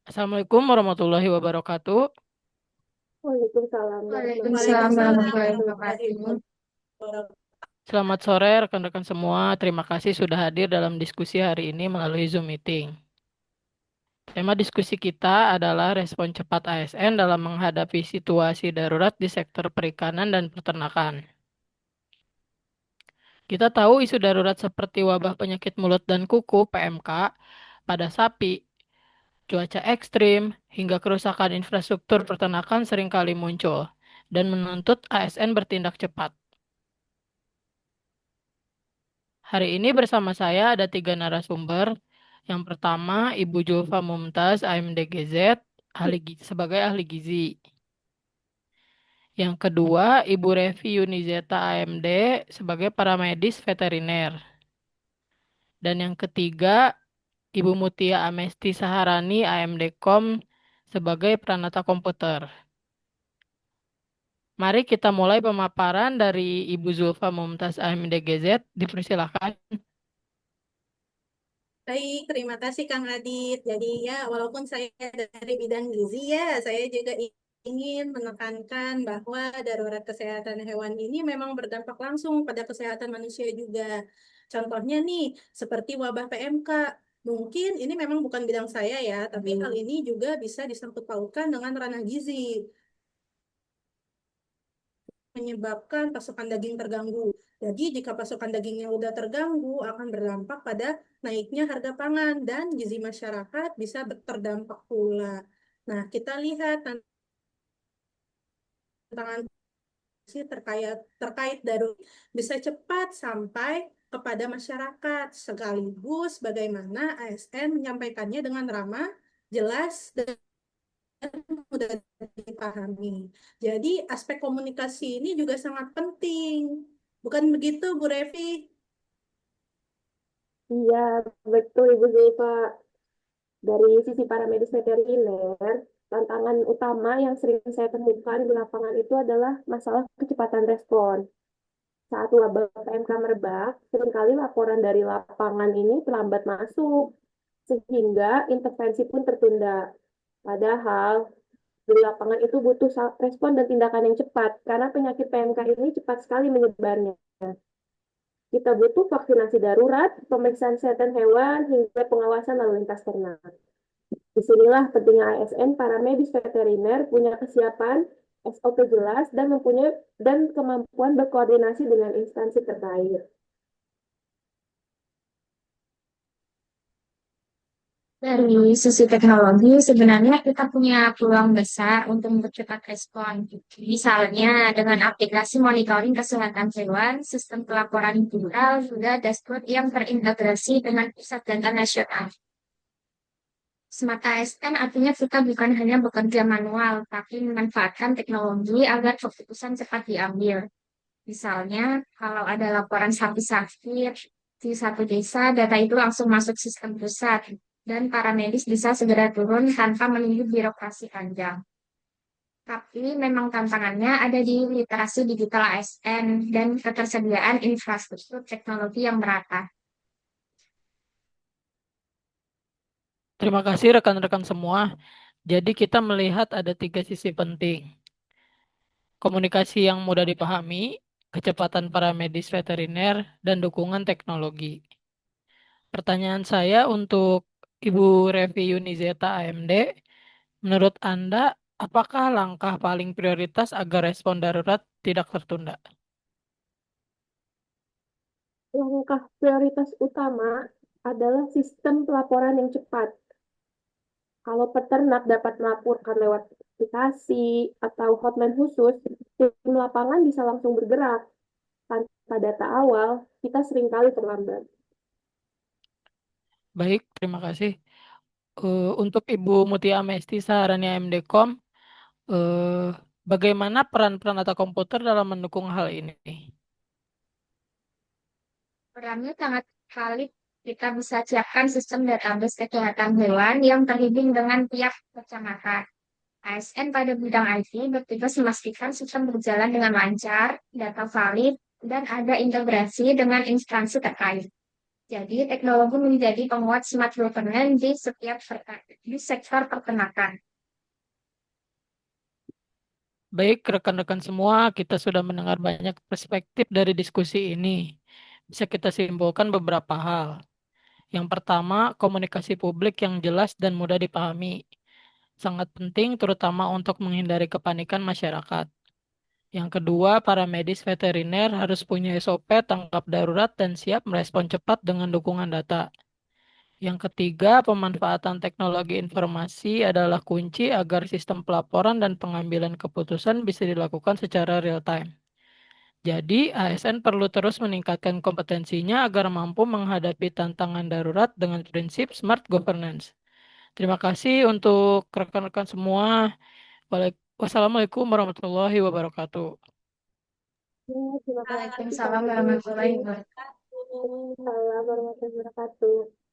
Assalamualaikum warahmatullahi wabarakatuh. Waalaikumsalam Waalaikumsalam warahmatullahi warahmatullahi wabarakatuh. wabarakatuh. Selamat sore rekan-rekan semua. Terima kasih sudah hadir dalam diskusi hari ini melalui Zoom meeting. Tema diskusi kita adalah respon cepat ASN dalam menghadapi situasi darurat di sektor perikanan dan peternakan. Kita tahu isu darurat seperti wabah penyakit mulut dan kuku (PMK) pada sapi, cuaca ekstrim, hingga kerusakan infrastruktur peternakan seringkali muncul dan menuntut ASN bertindak cepat. Hari ini bersama saya ada tiga narasumber. Yang pertama, Ibu Julfa Mumtaz, AMDGZ, sebagai ahli gizi. Yang kedua, Ibu Revi Yunizeta, AMD, sebagai paramedis veteriner. Dan yang ketiga, Ibu Mutia Amesti Saharani, AMD-Kom, sebagai peranata komputer. Mari kita mulai pemaparan dari Ibu Zulfa Mumtaz, AMDGZ. Dipersilakan. Baik, terima kasih Kang Adit. Jadi ya, walaupun saya dari bidang gizi ya, saya juga ingin menekankan bahwa darurat kesehatan hewan ini memang berdampak langsung pada kesehatan manusia juga. Contohnya nih, seperti wabah PMK. Mungkin ini memang bukan bidang saya ya, tapi hal ini juga bisa disangkut pautkan dengan ranah gizi, menyebabkan pasokan daging terganggu. Jadi jika pasokan dagingnya udah terganggu akan berdampak pada naiknya harga pangan dan gizi masyarakat bisa terdampak pula. Nah, kita lihat tantangan sih terkait darurat bisa cepat sampai kepada masyarakat sekaligus bagaimana ASN menyampaikannya dengan ramah, jelas dan mudah dipahami. Jadi aspek komunikasi ini juga sangat penting. Bukan begitu, Bu Revi? Iya, betul Ibu Zulfa. Dari sisi paramedis veteriner, tantangan utama yang sering saya temukan di lapangan itu adalah masalah kecepatan respon. Saat wabah PMK merebak, seringkali laporan dari lapangan ini terlambat masuk, sehingga intervensi pun tertunda. Padahal di lapangan itu butuh respon dan tindakan yang cepat, karena penyakit PMK ini cepat sekali menyebarnya. Kita butuh vaksinasi darurat, pemeriksaan kesehatan hewan, hingga pengawasan lalu lintas ternak. Disinilah pentingnya ASN, para medis veteriner punya kesiapan, SOP jelas, dan mempunyai dan kemampuan berkoordinasi dengan instansi terkait. Dari sisi teknologi, sebenarnya kita punya peluang besar untuk mempercepat respon. Misalnya dengan aplikasi monitoring kesehatan hewan, sistem pelaporan digital, juga dashboard yang terintegrasi dengan pusat data nasional. Smart ASN artinya kita bukan hanya bekerja manual, tapi memanfaatkan teknologi agar keputusan cepat diambil. Misalnya, kalau ada laporan sapi sakit di satu desa, data itu langsung masuk sistem pusat, dan para medis bisa segera turun tanpa menunggu birokrasi panjang. Tapi memang tantangannya ada di literasi digital ASN dan ketersediaan infrastruktur teknologi yang merata. Terima kasih rekan-rekan semua. Jadi kita melihat ada tiga sisi penting. Komunikasi yang mudah dipahami, kecepatan para medis veteriner, dan dukungan teknologi. Pertanyaan saya untuk Ibu Revi Yunizeta, AMD, menurut Anda, apakah langkah paling prioritas agar respon darurat tidak tertunda? Langkah prioritas utama adalah sistem pelaporan yang cepat. Kalau peternak dapat melaporkan lewat aplikasi atau hotline khusus, tim lapangan bisa langsung bergerak. Tanpa data awal, kita seringkali terlambat. Baik, terima kasih. Untuk Ibu Mutia Mesti Saharani, AMD-Kom, eh, bagaimana peran peranata komputer dalam mendukung hal ini? Perannya sangat valid. Kita bisa siapkan sistem database kesehatan hewan yang terhubung dengan pihak kecamatan. ASN pada bidang IT bertugas memastikan sistem berjalan dengan lancar, data valid, dan ada integrasi dengan instansi terkait. Jadi, teknologi menjadi penguat smart governance di setiap di sektor pertanakan. Baik, rekan-rekan semua, kita sudah mendengar banyak perspektif dari diskusi ini. Bisa kita simpulkan beberapa hal. Yang pertama, komunikasi publik yang jelas dan mudah dipahami. Sangat penting terutama untuk menghindari kepanikan masyarakat. Yang kedua, para medis veteriner harus punya SOP tanggap darurat dan siap merespon cepat dengan dukungan data. Yang ketiga, pemanfaatan teknologi informasi adalah kunci agar sistem pelaporan dan pengambilan keputusan bisa dilakukan secara real time. Jadi, ASN perlu terus meningkatkan kompetensinya agar mampu menghadapi tantangan darurat dengan prinsip smart governance. Terima kasih untuk rekan-rekan semua. Wassalamualaikum warahmatullahi wabarakatuh. Ya, terima kasih Kak Waalaikumsalam Adi. warahmatullahi wabarakatuh. Waalaikumsalam warahmatullahi wabarakatuh.